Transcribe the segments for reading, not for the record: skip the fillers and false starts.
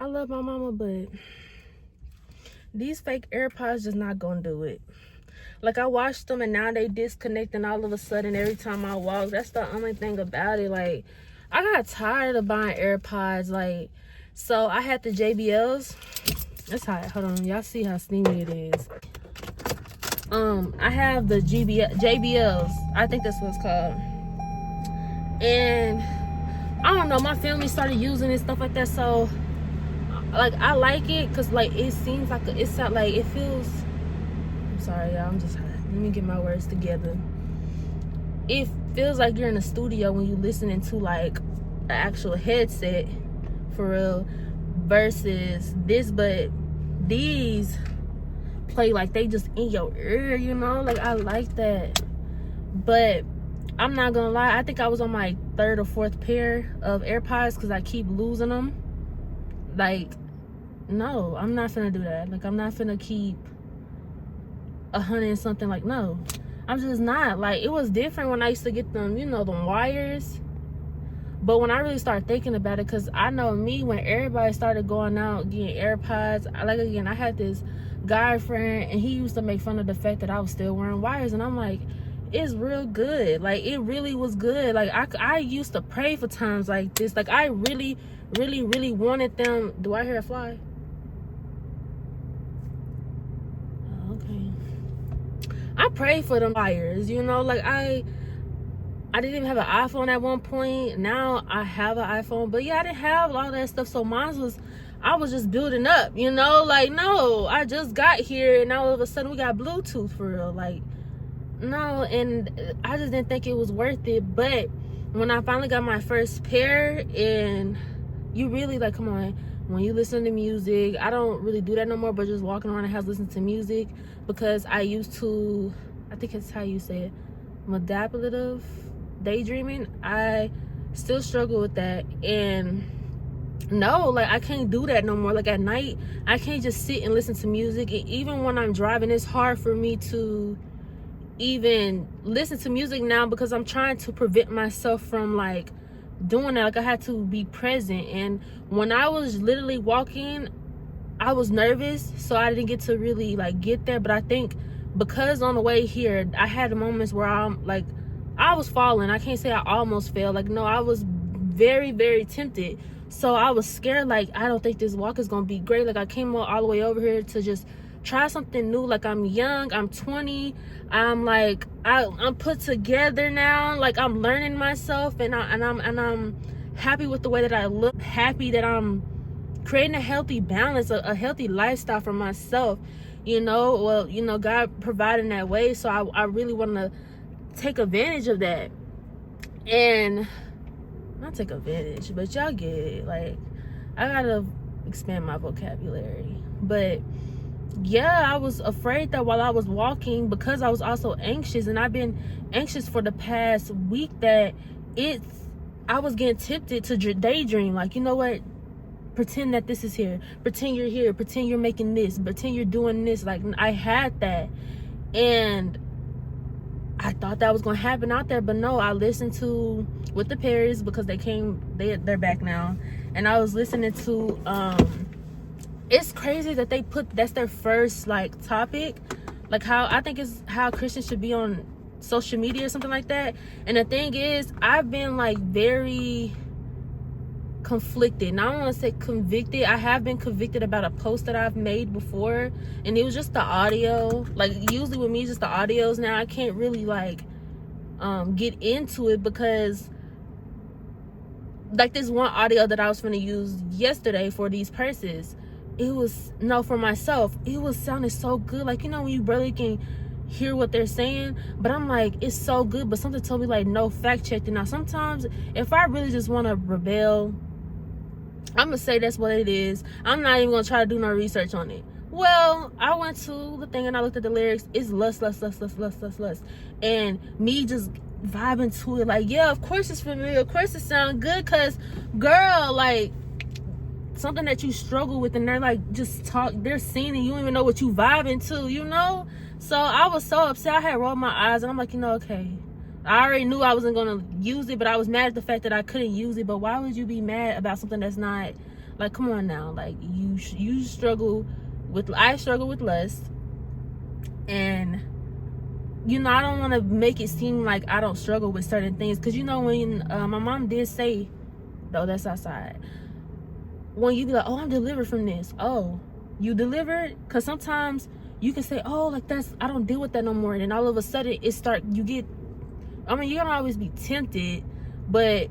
I love my mama, but these fake AirPods just not gonna do it. Like, I watched them and now they disconnect, and all of a sudden every time I walk, that's the only thing about it. Like, I got tired of buying AirPods. Like, so I had the JBLs. It's hot. Hold on, y'all see how steamy it is. I have the JBLs. I think that's what it's called. And I don't know, my family started using it, stuff like that. So like, I like it because like it seems like it sounds like it feels. I'm sorry, y'all. I'm just hot. Let me get my words together. It feels like you're in a studio when you're listening to like an actual headset, for real, versus this. But these play like they just in your ear, you know? Like, I like that. But I'm not gonna lie, I think I was on my 3rd or 4th pair of AirPods because I keep losing them. Like, no, I'm not finna do that. Like, I'm not finna keep 100 and something. Like, no, I'm just not. Like, it was different when I used to get them, you know, them wires. But when I really started thinking about it, because I know me, when everybody started going out getting AirPods, like, again, I had this guy friend and he used to make fun of the fact that I was still wearing wires, and I'm like, it's real good. Like, it really was good. Like, I used to pray for times like this. Like, I really wanted them. Do I hear a fly? Oh, okay. I prayed for them wires, you know. Like, I didn't even have an iPhone at one point. Now I have an iPhone, but yeah, I didn't have all that stuff. So I was just building up, you know. Like, no, I just got here and all of a sudden we got Bluetooth, for real. Like, no. And I just didn't think it was worth it. But when I finally got my first pair, and you really, like, come on, when you listen to music, I don't really do that no more, but just walking around the house listening to music, because I used to, I think it's how you say it, manipulative daydreaming. I still struggle with that. And no, like, I can't do that no more. Like, at night, I can't just sit and listen to music. And even when I'm driving, it's hard for me to even listen to music now, because I'm trying to prevent myself from like doing that. Like, I had to be present. And when I was literally walking, I was nervous, so I didn't get to really like get there. But I think because on the way here, I had moments where I'm like, I was falling. I can't say I almost fell. Like, no, I was very tempted. So I was scared. Like, I don't think this walk is gonna be great. Like, I came all the way over here to just try something new. Like, I'm young, I'm 20, I'm like, I'm put together now. Like, I'm learning myself, and I'm happy with the way that I look, happy that I'm creating a healthy balance, a healthy lifestyle for myself, you know. Well, you know, God providing that way, so I really want to take advantage of that. And not take advantage, but y'all get it. Like, I gotta expand my vocabulary. But yeah, I was afraid that while I was walking, because I was also anxious, and I've been anxious for the past week, that I was getting tempted to daydream. Like, you know what, pretend that this is here, pretend you're here, pretend you're making this, pretend you're doing this. Like, I had that, and I thought that was gonna happen out there. But no, I listened to with the Perrys, because they're back now, and I was listening to it's crazy that they put, that's their first like topic, like how I think is how Christians should be on social media or something like that. And the thing is, I've been like very conflicted, and I don't want to say convicted. I have been convicted about a post that I've made before, and it was just the audio. Like, usually with me, just the audios. Now I can't really like get into it, because like this one audio that I was going to use yesterday for these purses, it was, no, for myself, it was sounding so good. Like, you know, when you barely can hear what they're saying, but I'm like, it's so good. But something told me like, no, fact check it. Now sometimes if I really just want to rebel, I'm gonna say that's what it is. I'm not even gonna try to do no research on it. Well, I went to the thing and I looked at the lyrics. It's lust. And me just vibing to it, like, yeah, of course it's familiar, of course it sounds good, because girl, like, something that you struggle with, and they're like, they're singing, and you don't even know what you vibing to, you know. So I was so upset. I had rolled my eyes, and I'm like, you know, okay, I already knew I wasn't gonna use it, but I was mad at the fact that I couldn't use it. But why would you be mad about something that's not Like, come on now. Like, you struggle with, I struggle with lust. And, you know, I don't want to make it seem like I don't struggle with certain things. Because, you know, when my mom did say, though, that's outside. When you be like, oh, I'm delivered from this. Oh, you delivered? Because sometimes you can say, oh, like, that's, I don't deal with that no more. And then all of a sudden you get, I mean, you're going to always be tempted, but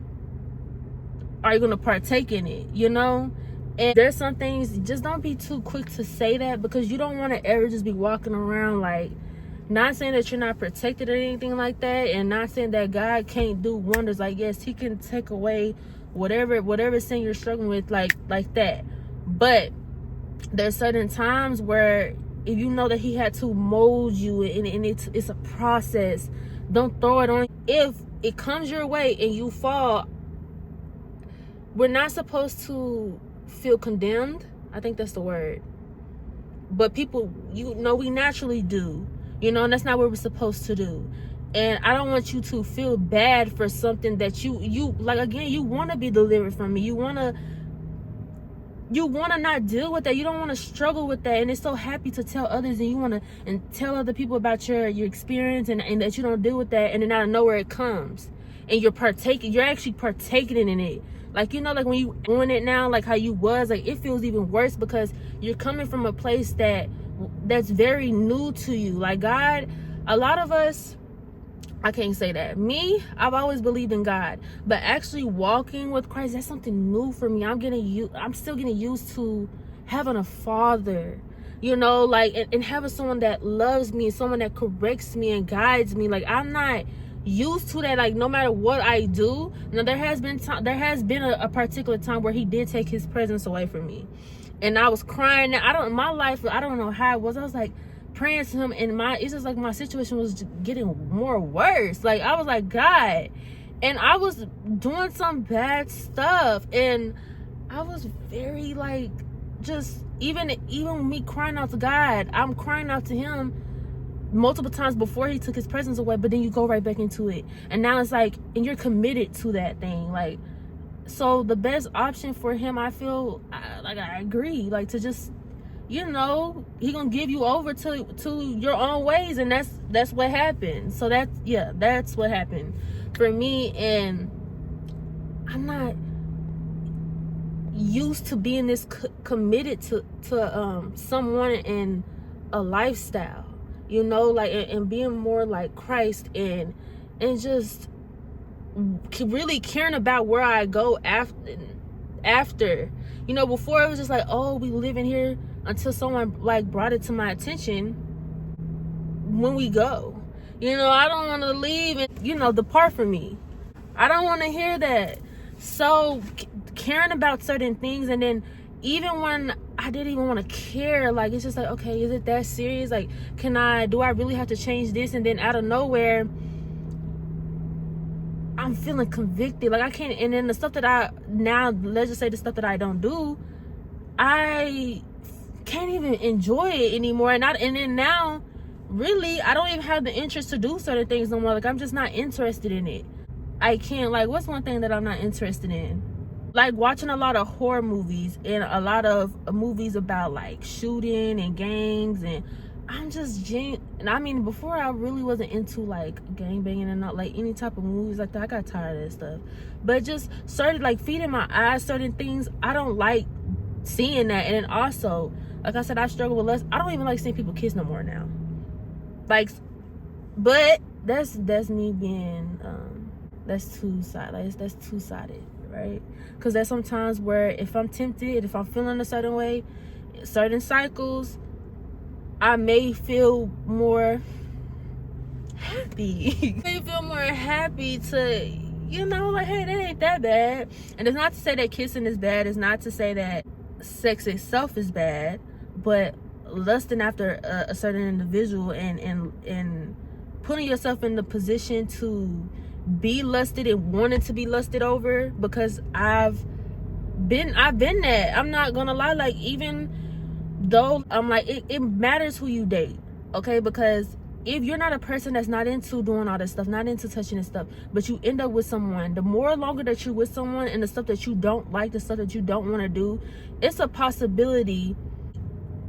are you going to partake in it, you know? And there's some things, just don't be too quick to say that, because you don't want to ever just be walking around like, not saying that you're not protected or anything like that, and not saying that God can't do wonders. Like, yes, he can take away whatever sin you're struggling with, like that. But there's certain times where if you know that he had to mold you, and it's a process, don't throw it on. If it comes your way and you fall, we're not supposed to feel condemned. I think that's the word. But people, you know, we naturally do, you know, and that's not what we're supposed to do. And I don't want you to feel bad for something that you like. Again, you want to be delivered from it. You want to not deal with that. You don't want to struggle with that. And it's so happy to tell others, and you want to tell other people about your experience, and that you don't deal with that. And then out of nowhere it comes, and you're actually partaking in it. Like, you know, like when you doing it now, like how you was, like it feels even worse because you're coming from a place that's very new to you. Like God, a lot of us, I can't say that. Me, I've always believed in God, but actually walking with Christ, that's something new for me. I'm still getting used to having a father, you know, like, and having someone that loves me, someone that corrects me and guides me. Like, I'm not used to that. Like, no matter what I do. Now, there has been a particular time where he did take his presence away from me, and I was crying. I don't know how it was. I was like praying to him, and it's just like my situation was getting more worse. Like, I was like, God, and I was doing some bad stuff, and I was very like, just even me crying out to God, I'm crying out to him multiple times before he took his presence away, but then you go right back into it, and now it's like, and you're committed to that thing. Like, so the best option for him, I feel like, I agree, like, to just, you know, he gonna give you over to your own ways, and that's what happened. So that's what happened for me. And I'm not used to being this committed to someone in a lifestyle, you know, like, and being more like Christ, and just really caring about where I go after, you know. Before it was just like, oh, we live in here, until someone like brought it to my attention when we go, you know. I don't want to leave and, you know, depart from me. I don't want to hear that. So caring about certain things, and then even when I didn't even want to care, like, it's just like, okay, is it that serious? Like, do I really have to change this? And then out of nowhere, I'm feeling convicted. Like, I can't, and then the stuff that let's just say the stuff that I don't do, I can't even enjoy it anymore. And then now, really, I don't even have the interest to do certain things no more. Like, I'm just not interested in it. I can't, like, what's one thing that I'm not interested in? Like, watching a lot of horror movies and a lot of movies about like shooting and gangs, and I'm just and I mean, before I really wasn't into like gang banging and not like any type of movies like that. I got tired of that stuff, but just started like feeding my eyes certain things. I don't like seeing that. And then also, like I said, I struggle with lust. I don't even like seeing people kiss no more now. Like, but that's me being that's two-sided. Like, that's two-sided, right? Because there's some times where if I'm tempted, if I'm feeling a certain way, certain cycles, I may feel more happy. I may feel more happy to, you know, like, hey, that ain't that bad. And it's not to say that kissing is bad. It's not to say that sex itself is bad. But lusting after a certain individual and putting yourself in the position to be lusted and wanting to be lusted over, because I've been that. I'm not gonna lie. Like, even though I'm like, it matters who you date, okay? Because if you're not a person that's not into doing all this stuff, not into touching this stuff, but you end up with someone, the more longer that you're with someone and the stuff that you don't like, the stuff that you don't want to do, it's a possibility,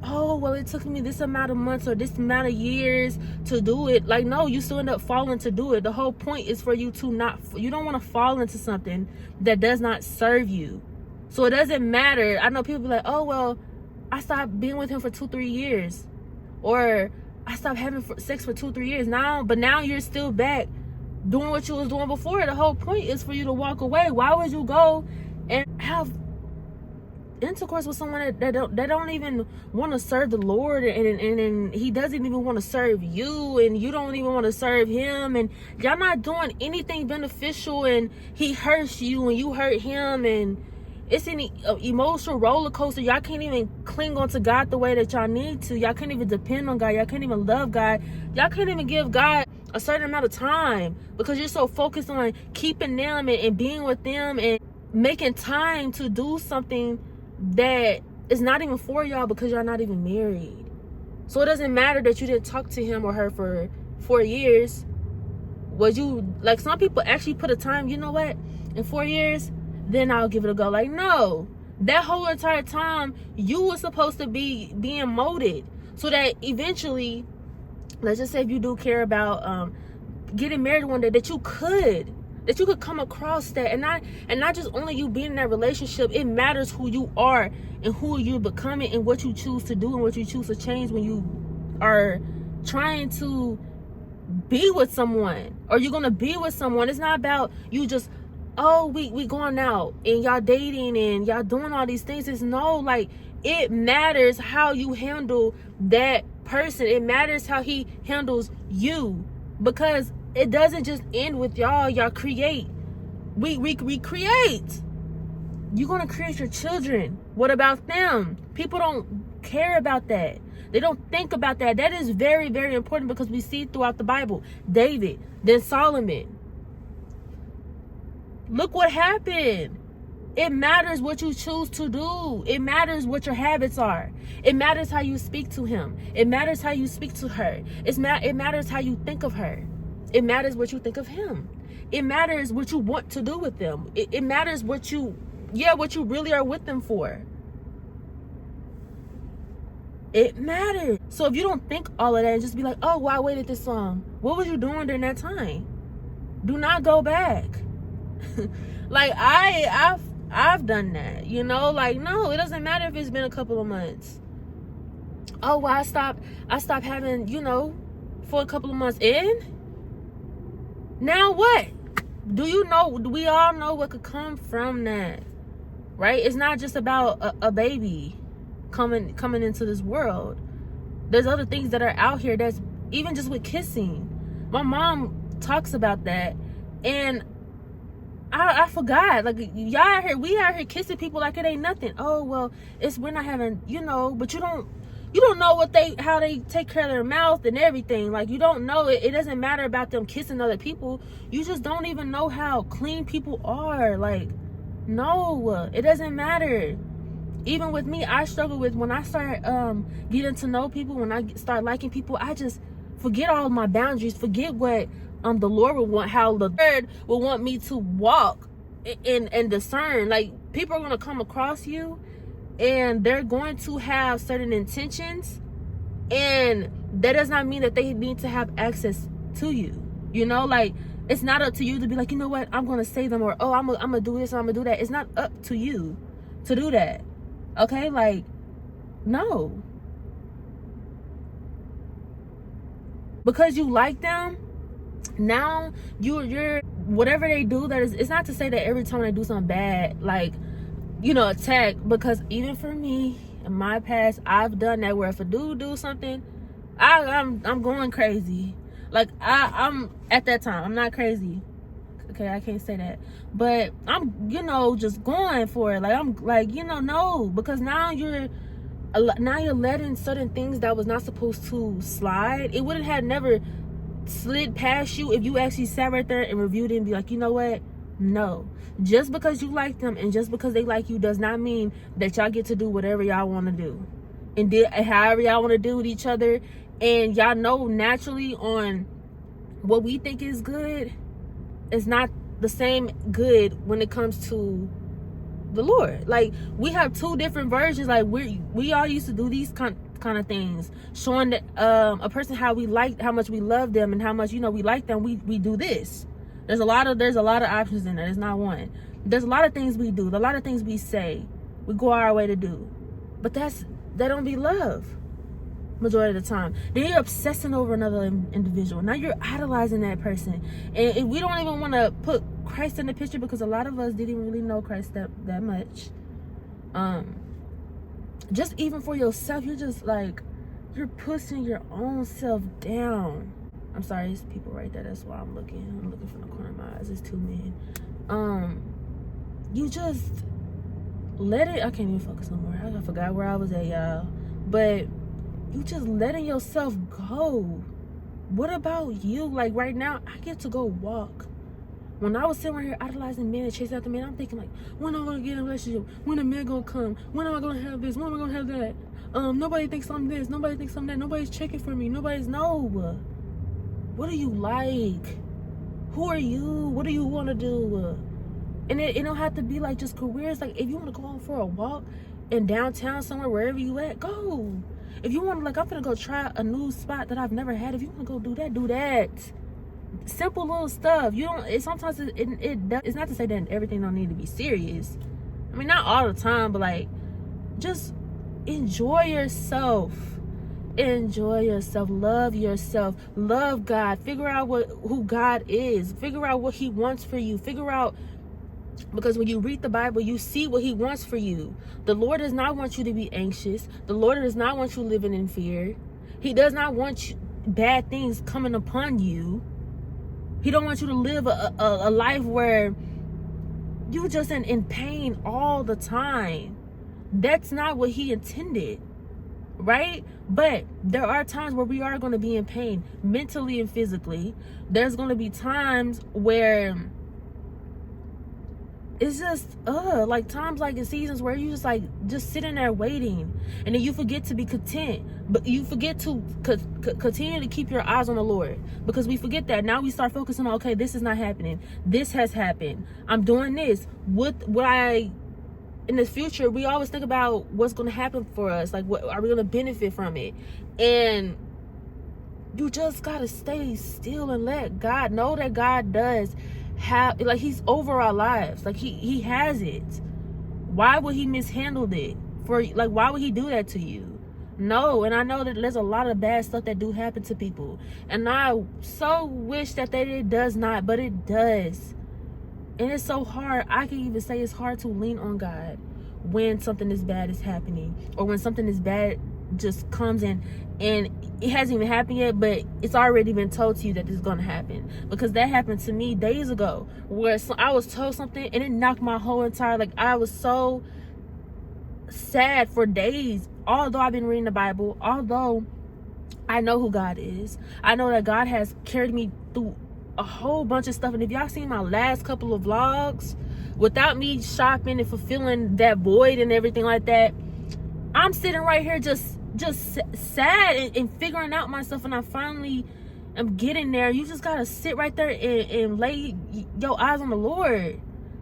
oh, well, it took me this amount of months or this amount of years to do it. Like, no, you still end up falling to do it. The whole point is for you to not, you don't want to fall into something that does not serve you. So it doesn't matter. I know people be like, oh, well, I stopped being with him for 2-3 years, or I stopped having sex for 2-3 years now, but now you're still back doing what you was doing before. The whole point is for you to walk away. Why would you go and have intercourse with someone that don't even want to serve the Lord, and he doesn't even want to serve you, and you don't even want to serve him, and y'all not doing anything beneficial, and he hurts you and you hurt him, and it's an emotional roller coaster. Y'all can't even cling on to God the way that y'all need to. Y'all can't even depend on God. Y'all can't even love God. Y'all can't even give God a certain amount of time because you're so focused on keeping them and being with them and making time to do something that is not even for y'all because y'all not even married. So it doesn't matter that you didn't talk to him or her for 4 years. Was you, like, some people actually put a time, you know what, in 4 years, then I'll give it a go. Like, no, that whole entire time you were supposed to be being molded so that eventually, let's just say if you do care about getting married one day, that you could come across that, and not just only you being in that relationship. It matters who you are and who you're becoming and what you choose to do and what you choose to change when you are trying to be with someone, or you're gonna be with someone. It's not about you just, oh, we going out and y'all dating and y'all doing all these things. It's no, like, it matters how you handle that person. It matters how he handles you, because it doesn't just end with y'all create. We create. You're gonna create your children. What about them? People don't care about that. They don't think about that. That is very, very important, because we see throughout the Bible, David, then Solomon. Look what happened. It matters what you choose to do. It matters what your habits are. It matters how you speak to him. It matters how you speak to her. It matters how you think of her. It matters what you think of him. It matters what you want to do with them. It matters what you really are with them for. It matters. So if you don't think all of that and just be like, oh, well, I waited this long, what was you doing during that time? Do not go back. Like, I've done that, you know. Like, no, it doesn't matter if it's been a couple of months. Oh, well, I stopped having, you know, for a couple of months. In now what? Do you know? We all know what could come from that, right? It's not just about a baby coming into this world. There's other things that are out here. That's even just with kissing. My mom talks about that, and I forgot. Like, y'all out here, we out here kissing people like it ain't nothing. Oh, well, we're not having, you know, but you don't know how they take care of their mouth and everything. Like, you don't know. It doesn't matter about them kissing other people. You just don't even know how clean people are. Like, no, it doesn't matter. Even with me, I struggle with, when I start getting to know people, when I start liking people, I just forget all of my boundaries, forget what the Lord would want, how the Lord would want me to walk and discern. Like, people are going to come across you, and they're going to have certain intentions, and that does not mean that they need to have access to you. You know, like, it's not up to you to be like, you know what, I'm going to save them, or, oh, I'm going to do this, or I'm going to do that. It's not up to you to do that. Okay? Like, no. Because you like them, now you're whatever they do, that is, it's not to say that every time they do something bad, like, you know, attack. Because even for me, in my past, I've done that, where if a dude do something, I'm going crazy. Like, I'm at that time, I'm not crazy. Okay, I can't say that, but I'm, you know, just going for it. Like, I'm like, you know, no, because now you're letting certain things that was not supposed to slide. It wouldn't have never slid past you if you actually sat right there and reviewed it and be like, you know what, no. Just because you like them and just because they like you does not mean that y'all get to do whatever y'all want to do and however y'all want to do with each other. And y'all know naturally on what we think is good is not the same good when it comes to the Lord. Like, we have two different versions. Like, we all used to do these kind of things, showing that a person how much we love them and how much, you know, we like them. We do this. There's a lot of options in there. There's not one. There's a lot of things we do, a lot of things we say, we go our way to do, but that don't be love majority of the time. Then you're obsessing over another individual. Now you're idolizing that person, and we don't even want to put Christ in the picture, because a lot of us didn't really know Christ that much. Just even for yourself, you're just like, you're pushing your own self down. I'm sorry, there's people right there. That's why I'm looking from the corner of my eyes. It's two men. You just let it. I can't even focus no more. I forgot where I was at, y'all. But you just letting yourself go. What about you? Like, right now, I get to go walk. When I was sitting right here idolizing men and chasing after men, I'm thinking, like, when am I gonna get in a relationship? When a man gonna come? When am I gonna have this? When am I gonna have that? Nobody thinks I'm this. Nobody thinks I'm that. Nobody's checking for me. No. What do you like? Who are you? What do you want to do? And it don't have to be like just careers. Like, if you want to go on for a walk in downtown somewhere, wherever you at, go. If you want to, like, I'm gonna go try a new spot that I've never had. If you want to go do that, do that. Simple little stuff. You don't. Sometimes it's not to say that everything don't need to be serious. I mean, not all the time, but like, just enjoy yourself. Enjoy yourself. Love yourself. Love God. Figure out who God is. Figure out what He wants for you. Figure out. Because when you read the Bible, you see what He wants for you. The Lord does not want you to be anxious. The Lord does not want you living in fear. He does not want bad things coming upon you. He don't want you to live a life where you just in pain all the time. That's not what He intended, right? But there are times where we are going to be in pain, mentally and physically. There's going to be times where it's just like times like in seasons where you just sitting there waiting, and then you forget to be content, but you forget to continue to keep your eyes on the Lord, because we forget that. Now we start focusing on, okay, this is not happening, this has happened, I'm doing this, what I in the future. We always think about what's going to happen for us, like what are we going to benefit from it, and you just gotta stay still and let God know that God does have, like, He's over our lives. Like, he has it. Why would He mishandle it for, like, why would He do that to you? No. And I know that there's a lot of bad stuff that do happen to people, and I so wish that it does not, but it does. And it's so hard. I can even say it's hard to lean on God when something as bad is happening, or when something as bad just comes in and it hasn't even happened yet, but it's already been told to you that this is going to happen. Because that happened to me days ago, where I was told something and it knocked my whole entire, like, I was so sad for days. Although I've been reading the Bible, although I know who God is, I know that God has carried me through a whole bunch of stuff. And if y'all seen my last couple of vlogs, without me shopping and fulfilling that void and everything like that, I'm sitting right here just sad and figuring out myself, and I finally am getting there. You just gotta sit right there and lay your eyes on the Lord.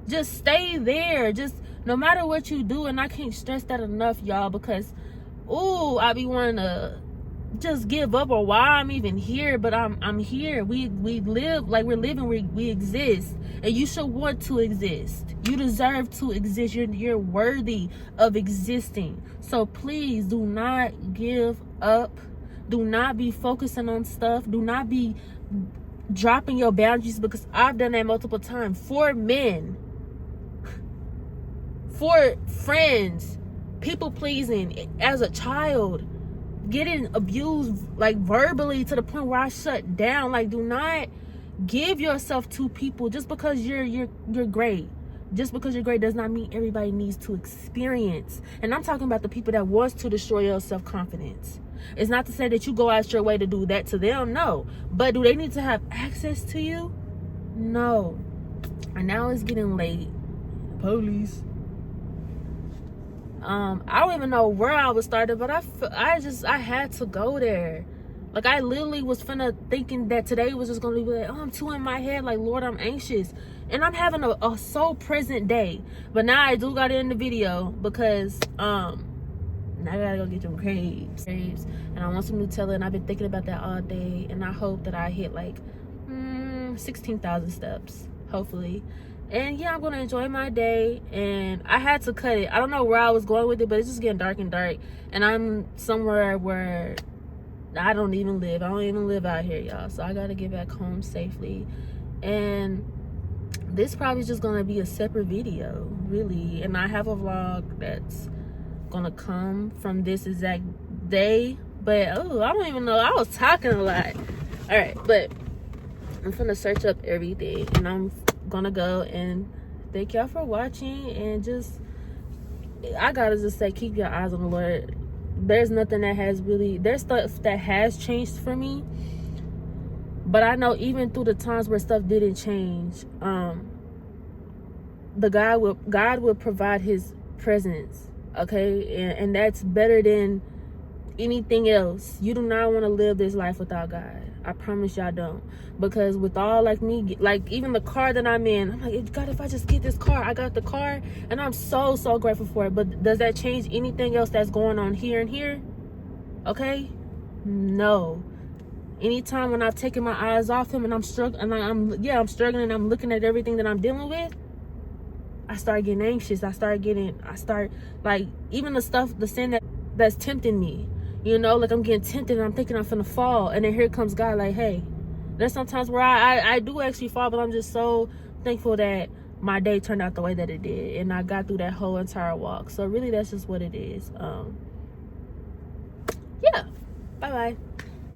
Just stay there. Just no matter what you do. And I can't stress that enough, y'all, because I be wanting to just give up, or why I'm even here, but I'm here. We live, like, we're living, we exist, and you should want to exist. You deserve to exist. You're worthy of existing. So please do not give up. Do not be focusing on stuff. Do not be dropping your boundaries, because I've done that multiple times. For men, for friends, people pleasing as a child, getting abused, like, verbally, to the point where I shut down. Like, do not give yourself to people just because you're great. Just because you're great does not mean everybody needs to experience. And I'm talking about the people that wants to destroy your self-confidence. It's not to say that you go out your way to do that to them, no. But do they need to have access to you? No. And now it's getting late. Police. I don't even know where I was started, but I had to go there. Like, I literally was finna thinking that today was just gonna be like, oh, I'm too in my head, like, Lord, I'm anxious. And I'm having a so present day. But now I do got it in the video because now I gotta go get them crepes. And I want some Nutella, and I've been thinking about that all day. And I hope that I hit like 16,000 steps, hopefully. And yeah, I'm gonna enjoy my day. And I had to cut it. I don't know where I was going with it, but it's just getting dark and dark. And I'm somewhere where I don't even live. I don't even live out here, y'all. So I gotta get back home safely. And this probably just gonna be a separate video, really. And I have a vlog that's gonna come from this exact day. But oh, I don't even know. I was talking a lot. All right, but I'm gonna search up everything, and I'm gonna go. And thank y'all for watching. And just, I gotta just say, keep your eyes on the Lord. There's nothing that has really, there's stuff that has changed for me, but I know even through the times where stuff didn't change, God will provide his presence, okay? And that's better than anything else. You do not want to live this life without God. I promise y'all don't. Because with all, like me, like even the car that I'm in, I'm like, God, if I just get this car, I got the car, and I'm so grateful for it. But does that change anything else that's going on here and here? Okay? No. Anytime when I've taken my eyes off him and I'm struggling, and I'm struggling, and I'm looking at everything that I'm dealing with, I start getting anxious. I start like, even the sin that's tempting me. You know, like I'm getting tempted and I'm thinking I'm finna fall. And then here comes God like, hey. There's sometimes where I do actually fall, but I'm just so thankful that my day turned out the way that it did. And I got through that whole entire walk. So really, that's just what it is. Yeah. Bye-bye.